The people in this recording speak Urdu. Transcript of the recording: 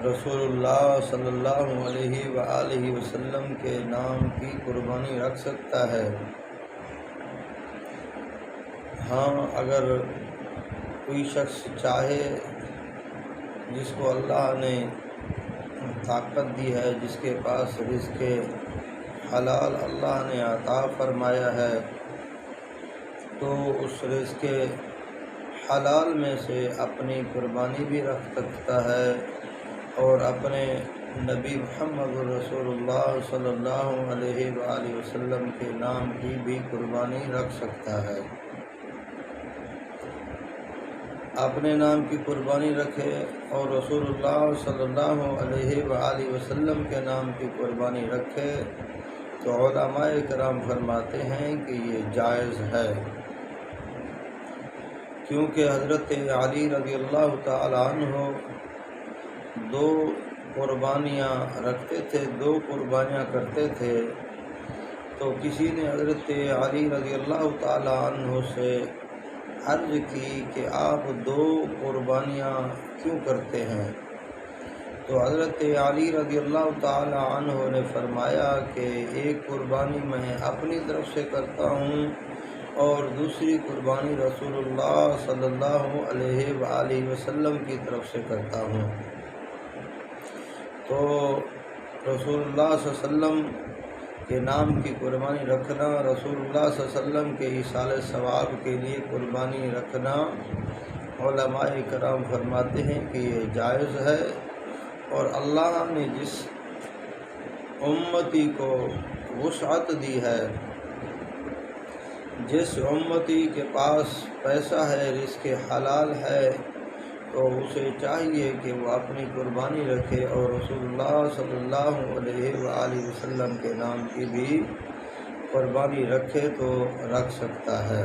رسول اللہ صلی اللہ علیہ وآلہ وسلم کے نام کی قربانی رکھ سکتا ہے؟ ہاں، اگر کوئی شخص چاہے، جس کو اللہ نے طاقت دی ہے، جس کے پاس رزق حلال اللہ نے عطا فرمایا ہے، تو اس رزق حلال میں سے اپنی قربانی بھی رکھ سکتا ہے اور اپنے نبی محمد رسول اللہ صلی اللہ علیہ وآلہ وسلم کے نام کی بھی قربانی رکھ سکتا ہے۔ اپنے نام کی قربانی رکھے اور رسول اللہ صلی اللہ علیہ وآلہ وسلم کے نام کی قربانی رکھے تو علماء کرام فرماتے ہیں کہ یہ جائز ہے، کیونکہ حضرت علی رضی اللہ تعالی عنہ دو قربانیاں رکھتے تھے، دو قربانیاں کرتے تھے۔ تو کسی نے حضرت علی رضی اللہ تعالی عنہ سے عرض کی کہ آپ دو قربانیاں کیوں کرتے ہیں؟ تو حضرت علی رضی اللہ تعالی عنہ نے فرمایا کہ ایک قربانی میں اپنی طرف سے کرتا ہوں اور دوسری قربانی رسول اللہ صلی اللہ علیہ وآلہ وسلم کی طرف سے کرتا ہوں۔ تو رسول اللہ صلی اللہ علیہ وسلم کے نام کی قربانی رکھنا، رسول اللہ صلی اللہ علیہ وسلم کے ایصال ثواب کے لیے قربانی رکھنا، علماء کرام فرماتے ہیں کہ یہ جائز ہے، اور اللہ نے جس امتی کو وسعت دی ہے، جس امتی کے پاس پیسہ ہے، رزق حلال ہے، تو اسے چاہیے کہ وہ اپنی قربانی رکھے اور رسول اللہ صلی اللہ علیہ وآلہ وسلم کے نام کی بھی قربانی رکھے تو رکھ سکتا ہے۔